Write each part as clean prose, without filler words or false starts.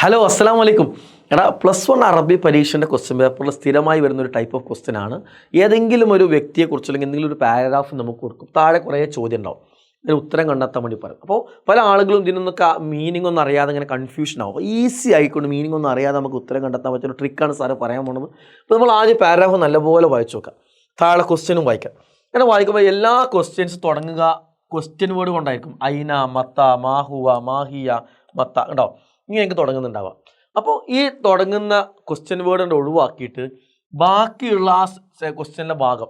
Hello അസ്സലാമു അലൈക്കും. എടാ +1 അറബി പരീക്ഷൻ്റെ ക്വസ്റ്റ്യൻ പേപ്പറിൽ സ്ഥിരമായി വരുന്നൊരു ടൈപ്പ് ഓഫ് ക്വസ്റ്റ്യൻ ആണ്. ഏതെങ്കിലും ഒരു വ്യക്തിയെക്കുറിച്ച് അല്ലെങ്കിൽ എന്തെങ്കിലും ഒരു പാരഗ്രാഫ് നമുക്ക് കൊടുക്കും, താഴെ കുറേ ചോദ്യം ഉണ്ടാവും, അതിന് ഉത്തരം കണ്ടെത്താൻ വേണ്ടി പറയും. അപ്പോൾ പല ആളുകളും ഇതിനൊന്നൊക്കെ മീനിങ് ഒന്നും അറിയാതെ ഇങ്ങനെ കൺഫ്യൂഷൻ ആവും. അപ്പോൾ ഈസി ആയിക്കൊണ്ട് മീനിങ് ഒന്നും അറിയാതെ നമുക്ക് ഉത്തരം കണ്ടെത്താൻ പറ്റുന്ന ട്രിക്കാണ് സാറ് പറയാൻ പോകുന്നത്. അപ്പോൾ നമ്മൾ ആദ്യം പാരഗ്രാഫ് നല്ലപോലെ വായിച്ചു നോക്കാം, താഴെ ക്വസ്റ്റ്യനും വായിക്കാം. അങ്ങനെ വായിക്കുമ്പോൾ എല്ലാ ക്വസ്റ്റ്യൻസ് തുടങ്ങുക ക്വസ്റ്റ്യൻ വേർഡ് കൊണ്ടായിരിക്കും. ഐന, മത്ത, മാഹുവ, മാഹിയ, മത്ത ഉണ്ടോ, ഇങ്ങനെ എനിക്ക് തുടങ്ങുന്നുണ്ടാവാം. അപ്പോൾ ഈ തുടങ്ങുന്ന ക്വസ്റ്റ്യൻ വേർഡ് ഒഴിവാക്കിയിട്ട് ബാക്കിയുള്ള ആ ക്വസ്റ്റ്യൻ്റെ ഭാഗം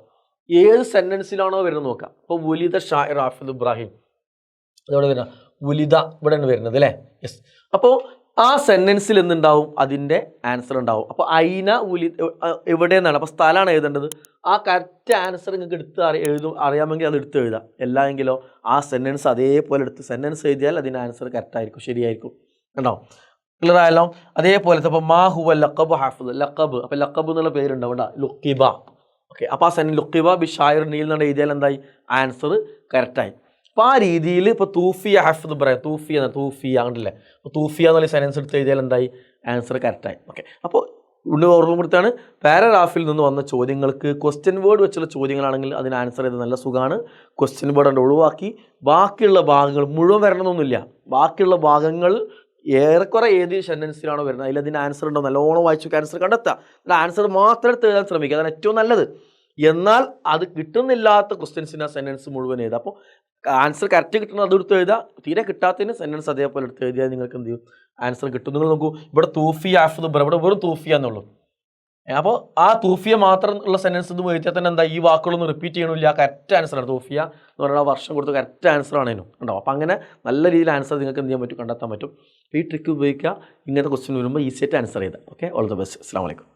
ഏത് സെൻറ്റൻസിലാണോ വരുന്നത് നോക്കാം. അപ്പോൾ വുലിദ ഷാഇർ ഹാഫിദ് ഇബ്രാഹിം, അതോടെ വരുന്ന വുലിദ ഇവിടെയാണ് വരുന്നത് അല്ലേ. യെസ്. അപ്പോൾ ആ സെൻറ്റൻസിൽ എന്തുണ്ടാവും, അതിൻ്റെ ആൻസർ ഉണ്ടാവും. അപ്പോൾ ഐന എവിടെ നിന്നാണ്, അപ്പോൾ സ്ഥലമാണ് എഴുതേണ്ടത്. ആ കറക്റ്റ് ആൻസർ നിങ്ങൾക്ക് അറിയാമെങ്കിൽ അത് എടുത്ത് എഴുതാം. എല്ലാമെങ്കിലോ ആ സെൻറ്റൻസ് അതേപോലെ എടുത്ത് സെൻറ്റൻസ് എഴുതിയാൽ അതിൻ്റെ ആൻസർ കറക്റ്റായിരിക്കും, ശരിയായിരിക്കും. കണ്ടോ, ക്ലിയർ ആയല്ലോ. അതേപോലത്തെ അപ്പോൾ മാ ഹുവ ലഖബ് ഹാഫിദ്, ലഖബ്, അപ്പോൾ ലഖബ് എന്നുള്ള പേരുണ്ടാവും കേട്ടോ, ലുക്കിബ. ഓക്കെ, അപ്പോൾ ആ ലുക്കിബ ബി ഷായർ നീൽ എന്നാണ് എഴുതിയാൽ എന്തായി, ആൻസർ കറക്റ്റായി. അപ്പോൾ ആ രീതിയിൽ ഇപ്പോൾ തൂഫിയ ഹാഫിദ് പറയാം, തൂഫിയ കണ്ടില്ലേ, അപ്പോൾ തൂഫിയ എന്നുള്ള സെൻറ്റൻസ് എടുത്ത് എഴുതിയാൽ എന്തായി, ആൻസർ കറക്റ്റായി. ഓക്കെ, അപ്പോൾ ഓർമ്മപ്പെടുത്താണ് പാരഗ്രാഫിൽ നിന്ന് വന്ന ചോദ്യങ്ങൾക്ക് ക്വസ്റ്റ്യൻ വേർഡ് വെച്ചുള്ള ചോദ്യങ്ങളാണെങ്കിൽ അതിന് ആൻസർ ചെയ്ത് നല്ല സുഖമാണ്. ക്വസ്റ്റ്യൻ വേർഡ് കൊണ്ട് ഒഴിവാക്കി ബാക്കിയുള്ള ഭാഗങ്ങൾ മുഴുവൻ വരണമെന്നൊന്നുമില്ല. ബാക്കിയുള്ള ഭാഗങ്ങൾ ഏറെക്കുറെ ഏത് സെൻറ്റൻസിലാണോ വരുന്നത് അതിൽ അതിന് ആൻസർ ഉണ്ടോ നല്ലോണം വായിച്ചു ആൻസർ കണ്ടെത്തുക. ആൻസർ മാത്രം എടുത്ത് എഴുതാൻ ശ്രമിക്കുക, അതാണ് ഏറ്റവും നല്ലത്. എന്നാൽ അത് കിട്ടുന്നില്ലാത്ത ക്വസ്റ്റ്യൻസിന് ആ സെൻറ്റൻസ് മുഴുവൻ എഴുതുക. അപ്പോൾ ആൻസർ കറക്റ്റ് കിട്ടുന്നത് അത് എടുത്ത് എഴുതുക, തീരെ കിട്ടാത്തതിന് സെൻറ്റൻസ് അതേപോലെ എടുത്ത് എഴുതിയാൽ നിങ്ങൾക്ക് എന്ത് ചെയ്യും, ആൻസർ കിട്ടും. നിങ്ങൾ നോക്കൂ, ഇവിടെ തൂഫിയ ഹാഫിദ് ഇവിടെ വെറും തൂഫിയ എന്നുള്ളൂ. അപ്പോൾ ആ തൂഫിയ മാത്രം ഉള്ള സെൻറ്റൻസ് ഇത് എഴുതിയാൽ തന്നെ എന്താ, ഈ വാക്കുകളൊന്നും റിപ്പീറ്റ് ചെയ്യണില്ല, കറക്റ്റ് ആൻസറാണ്. തൂഫിയ എന്ന് പറയുന്ന വർഷം കൊടുത്ത് കറക്റ്റ് ആൻസർ ആണേനും ഉണ്ടാവും. അപ്പോൾ അങ്ങനെ നല്ല രീതിയിൽ ആൻസർ നിങ്ങൾക്ക് എന്ത് ചെയ്യാൻ പറ്റും, കണ്ടെത്താൻ പറ്റും. ഈ ട്രിക്ക് ഉപയോഗിക്കുക, ഇങ്ങനത്തെ ക്വസ്റ്റ്യൻ വരുമ്പോൾ ഈസിയായിട്ട് ആൻസർ ചെയ്താൽ. Okay, all the best. അസ്സലാമു അലൈക്കും.